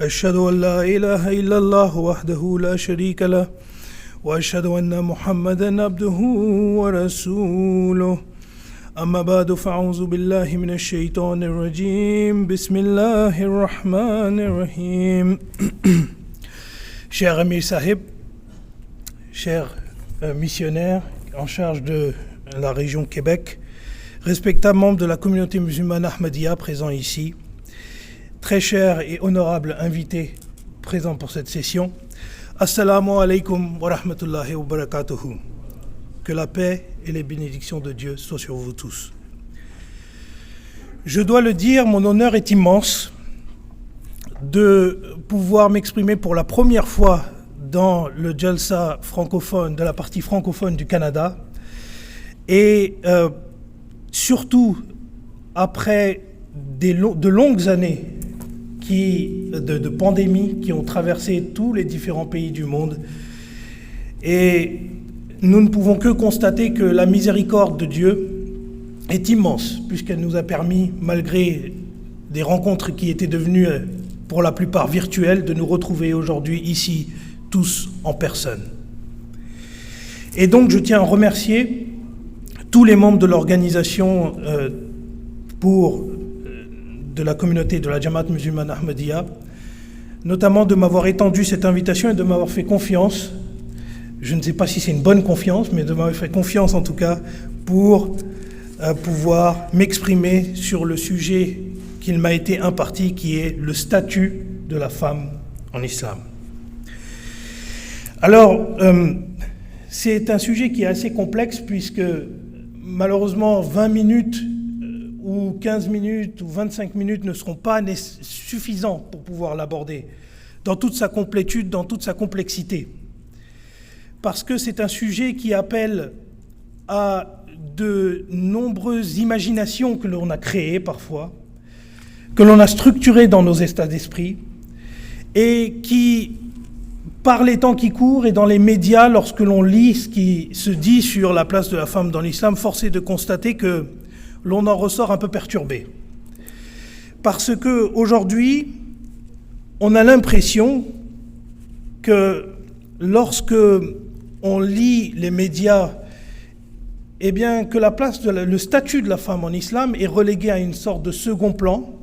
أشهد أن لا إله إلا الله وحده لا شريك له وأشهد أن محمدا عبده ورسوله أما بعد فأعوذ بالله من الشيطان الرجيم بسم الله الرحمن الرحيم. Cher Amir Sahib, chers missionnaires en charge de la région Québec, respectables membres de la communauté musulmane Ahmadiyya présents ici, très chers et honorables invités présents pour cette session, Assalamu alaikum wa rahmatullahi wa barakatuhu. Que la paix et les bénédictions de Dieu soient sur vous tous. Je dois le dire, mon honneur est immense de pouvoir m'exprimer pour la première fois dans le Jalsa francophone, de la partie francophone du Canada, et surtout après de longues années de pandémie qui ont traversé tous les différents pays du monde. Et nous ne pouvons que constater que la miséricorde de Dieu est immense, puisqu'elle nous a permis, malgré des rencontres qui étaient devenues pour la plupart virtuelles, de nous retrouver aujourd'hui ici, tous en personne. Et donc je tiens à remercier tous les membres de l'organisation de la communauté de la Jamaat musulmane Ahmadiyya, notamment de m'avoir étendu cette invitation et de m'avoir fait confiance. Je ne sais pas si c'est une bonne confiance, mais de m'avoir fait confiance en tout cas pour pouvoir m'exprimer sur le sujet qu'il m'a été imparti, qui est le statut de la femme en islam. Alors, c'est un sujet qui est assez complexe puisque malheureusement 20 minutes ou 15 minutes ou 25 minutes ne seront pas suffisants pour pouvoir l'aborder dans toute sa complétude, dans toute sa complexité. Parce que c'est un sujet qui appelle à de nombreuses imaginations que l'on a créées parfois, que l'on a structurées dans nos états d'esprit, et qui, par les temps qui courent et dans les médias, lorsque l'on lit ce qui se dit sur la place de la femme dans l'islam, force est de constater que l'on en ressort un peu perturbé. Parce qu'aujourd'hui, on a l'impression que lorsque on lit les médias, eh bien que le statut de la femme en islam est relégué à une sorte de second plan,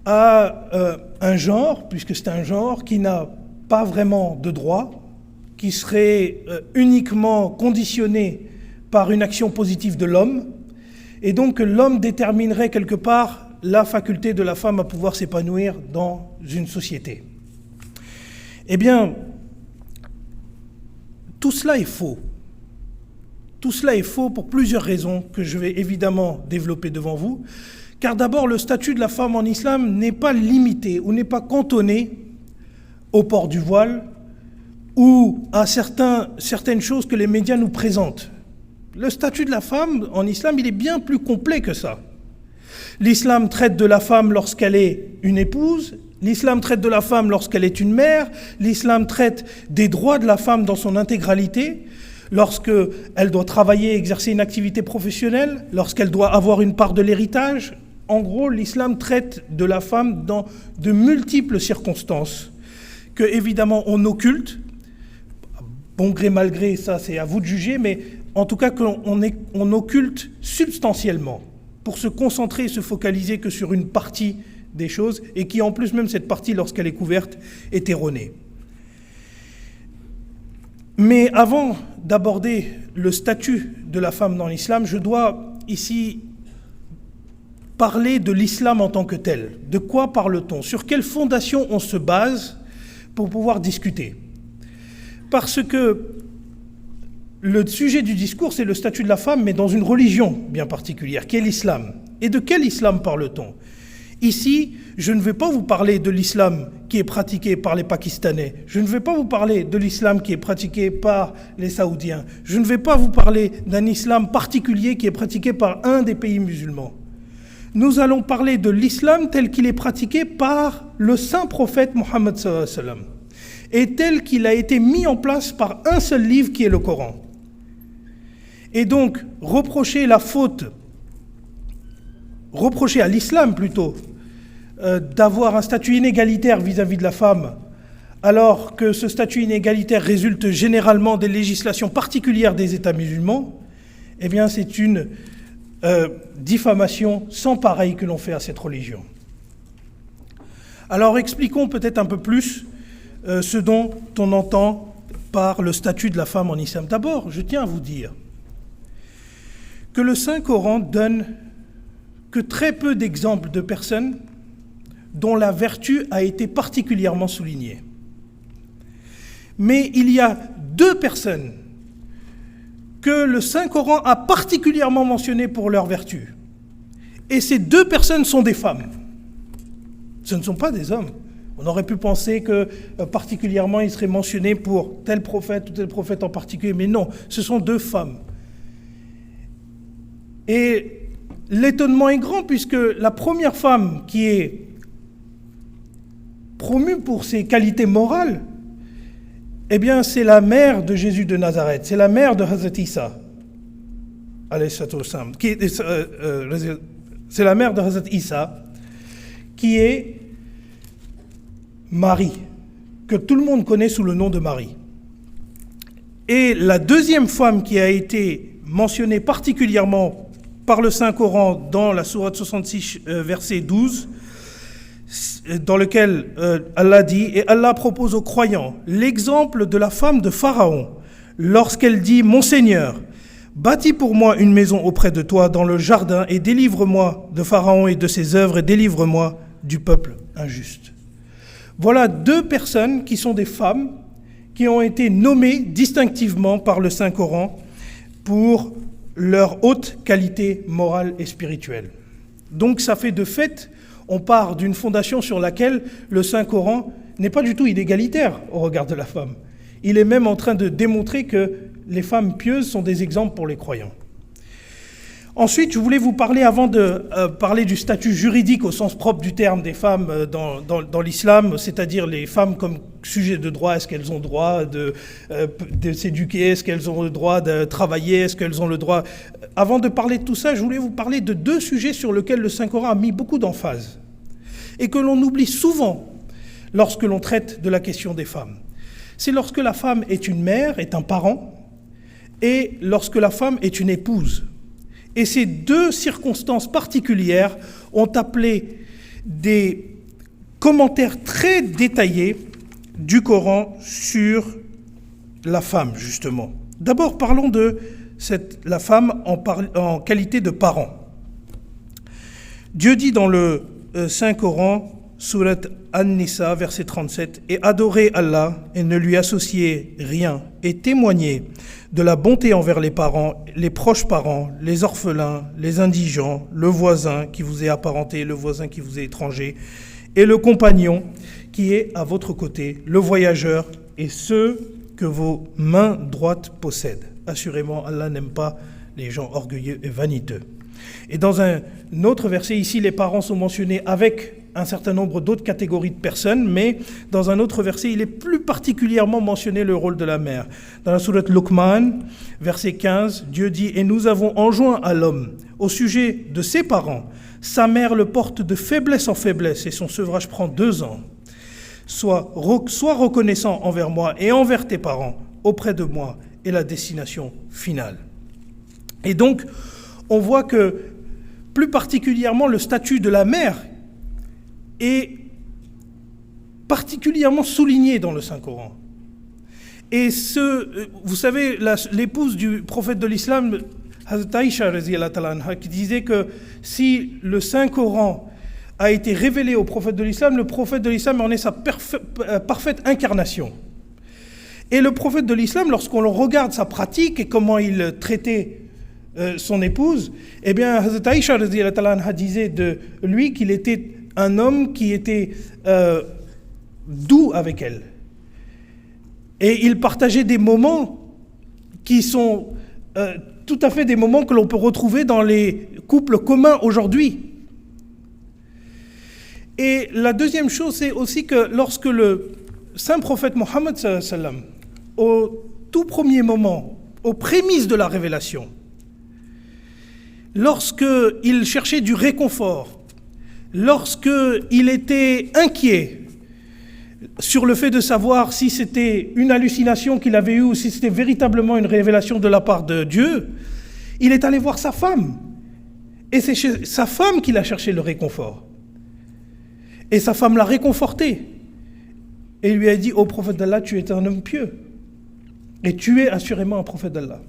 à un genre, puisque c'est un genre qui n'a pas vraiment de droit, qui serait uniquement conditionné par une action positive de l'homme, et donc l'homme déterminerait quelque part la faculté de la femme à pouvoir s'épanouir dans une société. Eh bien, tout cela est faux. Tout cela est faux pour plusieurs raisons que je vais évidemment développer devant vous. Car d'abord, le statut de la femme en islam n'est pas limité ou n'est pas cantonné au port du voile ou à certaines choses que les médias nous présentent. Le statut de la femme en islam, il est bien plus complet que ça. L'islam traite de la femme lorsqu'elle est une épouse, l'islam traite de la femme lorsqu'elle est une mère, l'islam traite des droits de la femme dans son intégralité, lorsqu'elle doit travailler, exercer une activité professionnelle, lorsqu'elle doit avoir une part de l'héritage. En gros, l'islam traite de la femme dans de multiples circonstances que, évidemment, on occulte. Bon gré, mal gré, ça c'est à vous de juger, mais en tout cas qu'on occulte substantiellement pour se concentrer et se focaliser que sur une partie des choses et qui, en plus, même cette partie, lorsqu'elle est couverte, est erronée. Mais avant d'aborder le statut de la femme dans l'islam, je dois ici parler de l'islam en tant que tel. De quoi parle-t-on? Sur quelle fondation on se base pour pouvoir discuter? Parce que le sujet du discours, c'est le statut de la femme, mais dans une religion bien particulière, qui est l'islam. Et de quel islam parle-t-on? Ici, je ne vais pas vous parler de l'islam qui est pratiqué par les Pakistanais. Je ne vais pas vous parler de l'islam qui est pratiqué par les Saoudiens. Je ne vais pas vous parler d'un islam particulier qui est pratiqué par un des pays musulmans. Nous allons parler de l'islam tel qu'il est pratiqué par le saint prophète Mohammed sallallahu alayhi wa sallam et tel qu'il a été mis en place par un seul livre qui est le Coran. Et donc, reprocher à l'islam plutôt, d'avoir un statut inégalitaire vis-à-vis de la femme, alors que ce statut inégalitaire résulte généralement des législations particulières des États musulmans, eh bien c'est une diffamation sans pareil que l'on fait à cette religion. Alors expliquons peut-être un peu plus ce dont on entend par le statut de la femme en islam. D'abord, je tiens à vous dire que le Saint-Coran donne que très peu d'exemples de personnes dont la vertu a été particulièrement soulignée. Mais il y a 2 personnes que le Saint-Coran a particulièrement mentionnées pour leur vertu. Et ces 2 personnes sont des femmes. Ce ne sont pas des hommes. On aurait pu penser que particulièrement il serait mentionné pour tel prophète ou tel prophète en particulier, mais non, ce sont 2 femmes. Et l'étonnement est grand puisque la première femme qui est promue pour ses qualités morales, eh bien c'est la mère de Jésus de Nazareth, c'est la mère de Hazrat Isa, c'est la mère de Hazrat Isa, qui est Marie, que tout le monde connaît sous le nom de Marie. Et la deuxième femme qui a été mentionnée particulièrement par le Saint-Coran dans la sourate 66, verset 12, dans lequel Allah dit « Et Allah propose aux croyants l'exemple de la femme de Pharaon, lorsqu'elle dit « Mon Seigneur, bâtis pour moi une maison auprès de toi dans le jardin et délivre-moi de Pharaon et de ses œuvres et délivre-moi du peuple injuste. » Voilà 2 personnes qui sont des femmes qui ont été nommées distinctivement par le Saint-Coran pour leur haute qualité morale et spirituelle. Donc ça fait de fait, on part d'une fondation sur laquelle le Saint-Coran n'est pas du tout inégalitaire au regard de la femme. Il est même en train de démontrer que les femmes pieuses sont des exemples pour les croyants. Ensuite, je voulais vous parler, avant de parler du statut juridique au sens propre du terme des femmes dans l'islam, c'est-à-dire les femmes comme sujet de droit, est-ce qu'elles ont le droit de s'éduquer, est-ce qu'elles ont le droit de travailler, est-ce qu'elles ont le droit... Avant de parler de tout ça, je voulais vous parler de 2 sujets sur lesquels le Saint-Coran a mis beaucoup d'emphase et que l'on oublie souvent lorsque l'on traite de la question des femmes. C'est lorsque la femme est une mère, est un parent, et lorsque la femme est une épouse. Et ces 2 circonstances particulières ont appelé des commentaires très détaillés du Coran sur la femme, justement. D'abord, parlons de la femme en qualité de parent. Dieu dit dans le Saint-Coran, Surat An-Nisa, verset 37, « Et adorez Allah et ne lui associez rien, et témoignez de la bonté envers les parents, les proches parents, les orphelins, les indigents, le voisin qui vous est apparenté, le voisin qui vous est étranger, et le compagnon qui est à votre côté, le voyageur, et ceux que vos mains droites possèdent. Assurément, Allah n'aime pas les gens orgueilleux et vaniteux. » Et dans un autre verset, ici, les parents sont mentionnés avec un certain nombre d'autres catégories de personnes, mais dans un autre verset, il est plus particulièrement mentionné le rôle de la mère. Dans la sourate Luqman, verset 15, Dieu dit « Et nous avons enjoint à l'homme, au sujet de ses parents, sa mère le porte de faiblesse en faiblesse, et son sevrage prend 2 ans. Sois reconnaissant envers moi et envers tes parents, auprès de moi, est la destination finale. » Et donc, on voit que, plus particulièrement, le statut de la mère est particulièrement souligné dans le Saint-Coran. Et vous savez, l'épouse du prophète de l'islam, Hazrat Aïcha, qui disait que si le Saint-Coran a été révélé au prophète de l'islam, le prophète de l'islam en est sa parfaite incarnation. Et le prophète de l'islam, lorsqu'on regarde sa pratique et comment il traitait son épouse, eh bien, Hazrat Aïcha disait de lui qu'il était un homme qui était doux avec elle. Et il partageait des moments qui sont tout à fait des moments que l'on peut retrouver dans les couples communs aujourd'hui. Et la deuxième chose, c'est aussi que lorsque le saint prophète Mohammed, au tout premier moment, aux prémices de la révélation, lorsqu'il cherchait du réconfort, lorsqu'il était inquiet sur le fait de savoir si c'était une hallucination qu'il avait eue ou si c'était véritablement une révélation de la part de Dieu, il est allé voir sa femme. Et c'est chez sa femme qu'il a cherché le réconfort. Et sa femme l'a réconforté. Et lui a dit, ô prophète d'Allah, tu es un homme pieux. Et tu es assurément un prophète d'Allah.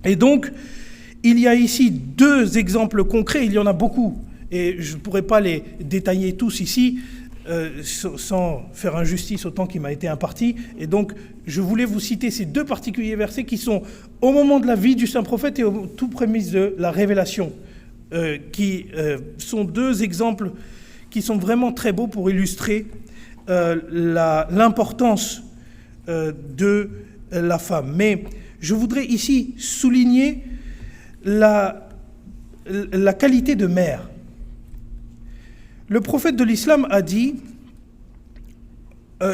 Et donc, il y a ici 2 exemples concrets, il y en a beaucoup. Et je ne pourrais pas les détailler tous ici, sans faire injustice au temps qui m'a été imparti. Et donc, je voulais vous citer ces 2 particuliers versets qui sont au moment de la vie du saint prophète et au tout prémisse de la révélation, qui sont 2 exemples qui sont vraiment très beaux pour illustrer l'importance de la femme. Mais je voudrais ici souligner la qualité de mère. Le prophète de l'islam a dit,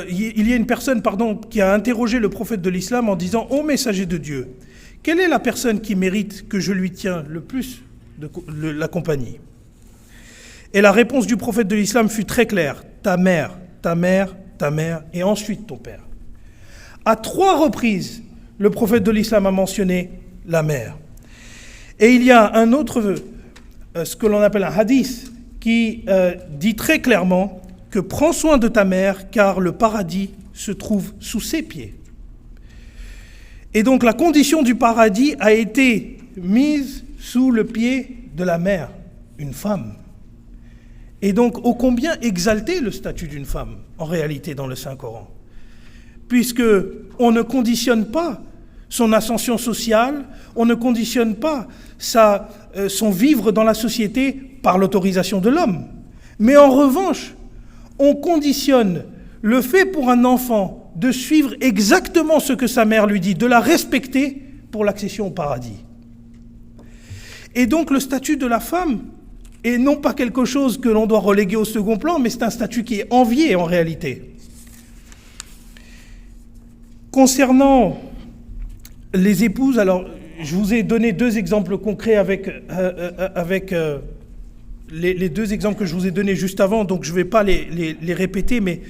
il y a une personne, qui a interrogé le prophète de l'islam en disant « Ô messager de Dieu, quelle est la personne qui mérite que je lui tienne le plus de la compagnie ?» Et la réponse du prophète de l'islam fut très claire, ta mère, ta mère, ta mère, et ensuite ton père. À 3 reprises, le prophète de l'islam a mentionné la mère. Et il y a un autre, ce que l'on appelle un hadith, qui dit très clairement que prends soin de ta mère, car le paradis se trouve sous ses pieds. Et donc la condition du paradis a été mise sous le pied de la mère, une femme. Et donc, ô combien exalter le statut d'une femme, en réalité, dans le Saint-Coran, puisque on ne conditionne pas son ascension sociale, on ne conditionne pas son vivre dans la société par l'autorisation de l'homme. Mais en revanche, on conditionne le fait pour un enfant de suivre exactement ce que sa mère lui dit, de la respecter pour l'accession au paradis. Et donc, le statut de la femme est non pas quelque chose que l'on doit reléguer au second plan, mais c'est un statut qui est envié en réalité. Concernant les épouses, alors je vous ai donné 2 exemples concrets avec les 2 exemples que je vous ai donnés juste avant, donc je ne vais pas les répéter, mais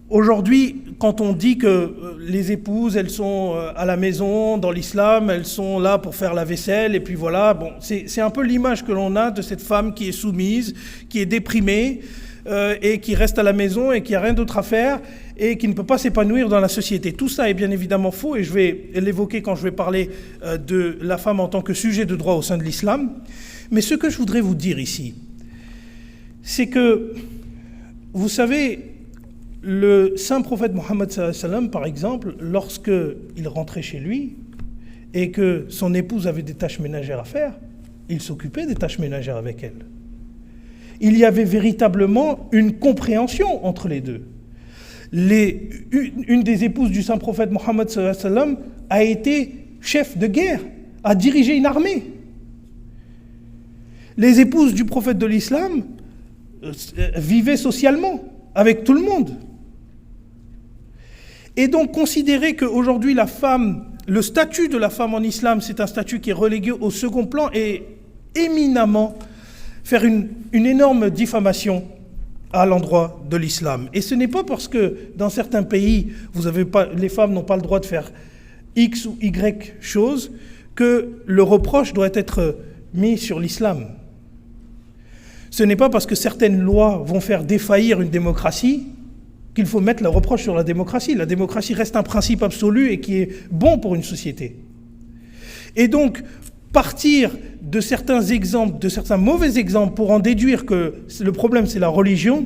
aujourd'hui, quand on dit que les épouses, elles sont à la maison, dans l'islam, elles sont là pour faire la vaisselle, et puis voilà, bon, c'est un peu l'image que l'on a de cette femme qui est soumise, qui est déprimée, et qui reste à la maison et qui n'a rien d'autre à faire, et qui ne peut pas s'épanouir dans la société. Tout ça est bien évidemment faux, et je vais l'évoquer quand je vais parler de la femme en tant que sujet de droit au sein de l'islam. Mais ce que je voudrais vous dire ici, c'est que, vous savez, le saint prophète Mohammed sallallahu alayhi wa sallam, par exemple, lorsqu'il rentrait chez lui et que son épouse avait des tâches ménagères à faire, il s'occupait des tâches ménagères avec elle. Il y avait véritablement une compréhension entre les deux. Une des épouses du saint prophète Mohammed sallallahu alayhi wa sallam a été chef de guerre, a dirigé une armée. Les épouses du prophète de l'islam vivaient socialement avec tout le monde. Et donc considérer qu'aujourd'hui la femme, le statut de la femme en islam, c'est un statut qui est relégué au second plan et éminemment faire une énorme diffamation à l'endroit de l'islam. Et ce n'est pas parce que dans certains pays, les femmes n'ont pas le droit de faire X ou Y choses que le reproche doit être mis sur l'islam. Ce n'est pas parce que certaines lois vont faire défaillir une démocratie qu'il faut mettre le reproche sur la démocratie. La démocratie reste un principe absolu et qui est bon pour une société. Et donc, partir de certains exemples, de certains mauvais exemples pour en déduire que le problème c'est la religion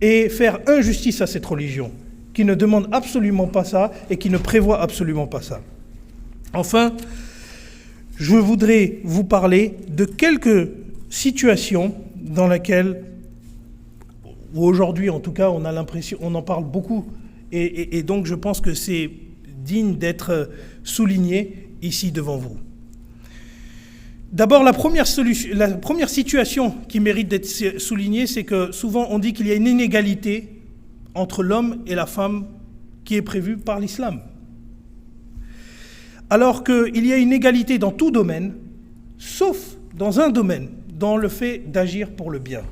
et faire injustice à cette religion qui ne demande absolument pas ça et qui ne prévoit absolument pas ça. Enfin, je voudrais vous parler de quelques situations dans lesquelles, ou aujourd'hui en tout cas, on a l'impression, on en parle beaucoup et donc je pense que c'est digne d'être souligné ici devant vous. D'abord, la première situation qui mérite d'être soulignée, c'est que souvent on dit qu'il y a une inégalité entre l'homme et la femme qui est prévue par l'islam. Alors qu'il y a une égalité dans tout domaine, sauf dans un domaine, dans le fait d'agir pour le bien.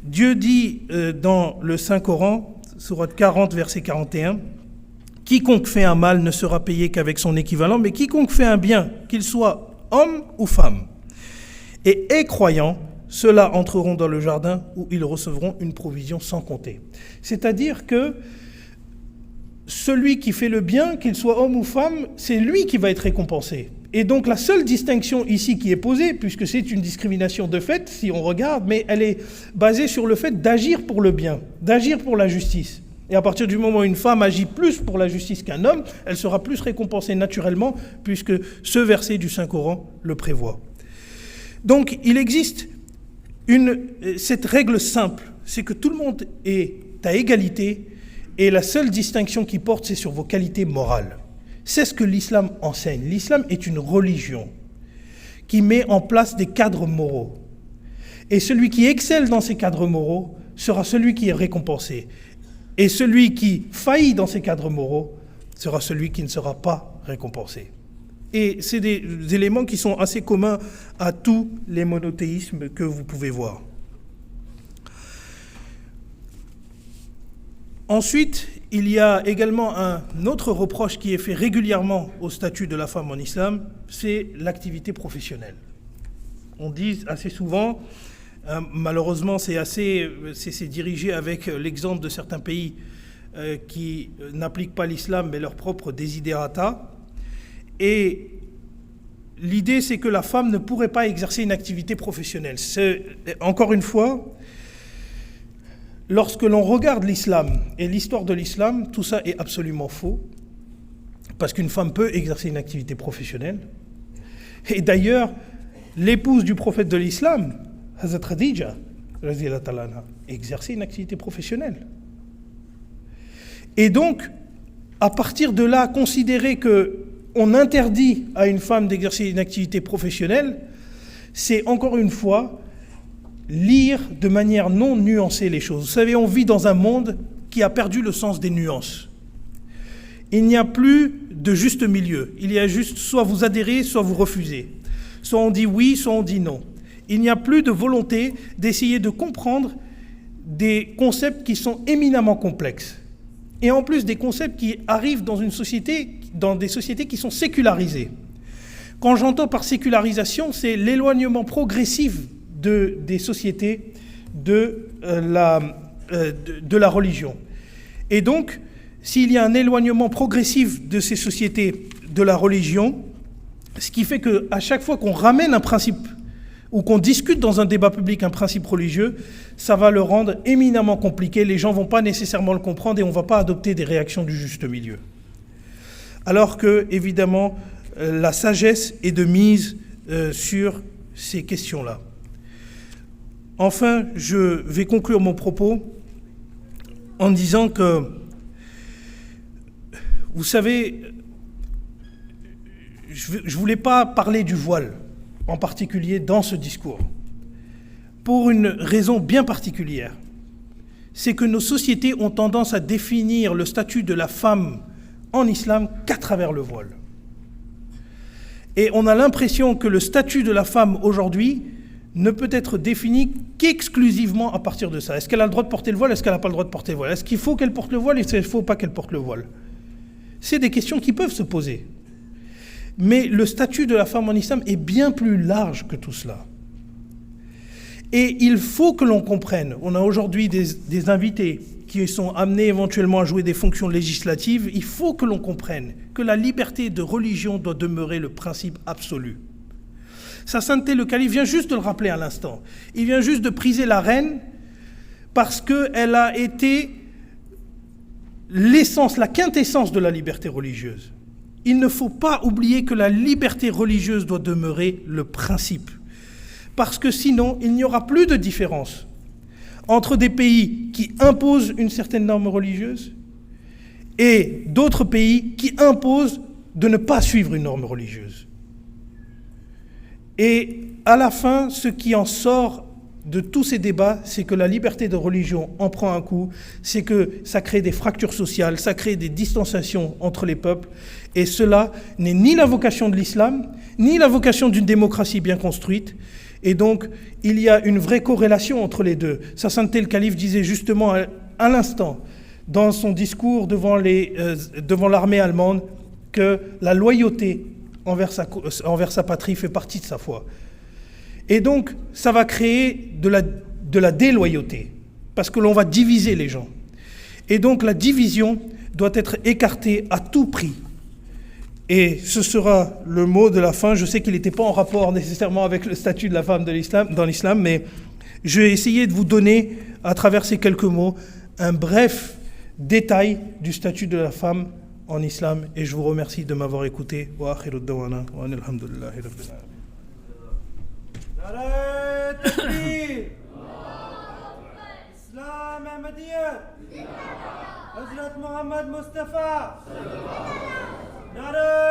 Dieu dit dans le Saint-Coran, sourate 40, verset 41, « Quiconque fait un mal ne sera payé qu'avec son équivalent, mais quiconque fait un bien, qu'il soit homme ou femme, et est croyant, ceux-là entreront dans le jardin où ils recevront une provision sans compter. » C'est-à-dire que celui qui fait le bien, qu'il soit homme ou femme, c'est lui qui va être récompensé. Et donc la seule distinction ici qui est posée, puisque c'est une discrimination de fait, si on regarde, mais elle est basée sur le fait d'agir pour le bien, d'agir pour la justice. Et à partir du moment où une femme agit plus pour la justice qu'un homme, elle sera plus récompensée naturellement, puisque ce verset du Saint-Coran le prévoit. Donc il existe cette règle simple, c'est que tout le monde est à égalité, et la seule distinction qui porte, c'est sur vos qualités morales. C'est ce que l'islam enseigne. L'islam est une religion qui met en place des cadres moraux. Et celui qui excelle dans ces cadres moraux sera celui qui est récompensé. Et celui qui faillit dans ces cadres moraux sera celui qui ne sera pas récompensé. Et c'est des éléments qui sont assez communs à tous les monothéismes que vous pouvez voir. Ensuite, il y a également un autre reproche qui est fait régulièrement au statut de la femme en islam, c'est l'activité professionnelle. On dit assez souvent, malheureusement c'est dirigé avec l'exemple de certains pays qui n'appliquent pas l'islam mais leur propre desiderata. Et l'idée c'est que la femme ne pourrait pas exercer une activité professionnelle. Encore une fois, lorsque l'on regarde l'islam et l'histoire de l'islam, tout ça est absolument faux, parce qu'une femme peut exercer une activité professionnelle. Et d'ailleurs, l'épouse du prophète de l'islam, Hazrat Khadija, exerçait une activité professionnelle. Et donc, à partir de là, considérer qu'on interdit à une femme d'exercer une activité professionnelle, c'est encore une fois lire de manière non nuancée les choses. Vous savez, on vit dans un monde qui a perdu le sens des nuances. Il n'y a plus de juste milieu. Il y a juste soit vous adhérez, soit vous refusez. Soit on dit oui, soit on dit non. Il n'y a plus de volonté d'essayer de comprendre des concepts qui sont éminemment complexes. Et en plus des concepts qui arrivent dans des sociétés qui sont sécularisées. Quand j'entends par sécularisation, c'est l'éloignement progressif des sociétés de la religion. Et donc, s'il y a un éloignement progressif de ces sociétés de la religion, ce qui fait qu'à chaque fois qu'on ramène un principe ou qu'on discute dans un débat public un principe religieux, ça va le rendre éminemment compliqué, les gens ne vont pas nécessairement le comprendre et on ne va pas adopter des réactions du juste milieu. Alors que, évidemment, la sagesse est de mise sur ces questions-là. Enfin, je vais conclure mon propos en disant que, vous savez, je ne voulais pas parler du voile, en particulier dans ce discours, pour une raison bien particulière. C'est que nos sociétés ont tendance à définir le statut de la femme en islam qu'à travers le voile. Et on a l'impression que le statut de la femme aujourd'hui ne peut être défini qu'exclusivement à partir de ça. Est-ce qu'elle a le droit de porter le voile? Est-ce qu'elle n'a pas le droit de porter le voile? Est-ce qu'il faut qu'elle porte le voile? Est-ce qu'il ne faut pas qu'elle porte le voile? C'est des questions qui peuvent se poser. Mais le statut de la femme en islam est bien plus large que tout cela. Et il faut que l'on comprenne, on a aujourd'hui des invités qui sont amenés éventuellement à jouer des fonctions législatives, il faut que l'on comprenne que la liberté de religion doit demeurer le principe absolu. Sa sainteté, le calife vient juste de le rappeler à l'instant. Il vient juste de priser la reine parce qu'elle a été l'essence, la quintessence de la liberté religieuse. Il ne faut pas oublier que la liberté religieuse doit demeurer le principe. Parce que sinon, il n'y aura plus de différence entre des pays qui imposent une certaine norme religieuse et d'autres pays qui imposent de ne pas suivre une norme religieuse. Et à la fin, ce qui en sort de tous ces débats, c'est que la liberté de religion en prend un coup, c'est que ça crée des fractures sociales, ça crée des distanciations entre les peuples, et cela n'est ni la vocation de l'islam, ni la vocation d'une démocratie bien construite, et donc il y a une vraie corrélation entre les deux. Sa sainteté le calife disait justement à l'instant, dans son discours devant l'armée allemande, que la loyauté envers sa patrie fait partie de sa foi. Et donc, ça va créer de la déloyauté, parce que l'on va diviser les gens. Et donc, la division doit être écartée à tout prix. Et ce sera le mot de la fin. Je sais qu'il n'était pas en rapport nécessairement avec le statut de la femme dans l'islam, mais je vais essayer de vous donner, à travers ces quelques mots, un bref détail du statut de la femme en islam. Et je vous remercie de m'avoir écouté. Wa akhiru dawana wa alhamdulillahi rabbil alamin. Islam Ahmadiyya Hazrat Muhammad Mustafa Nare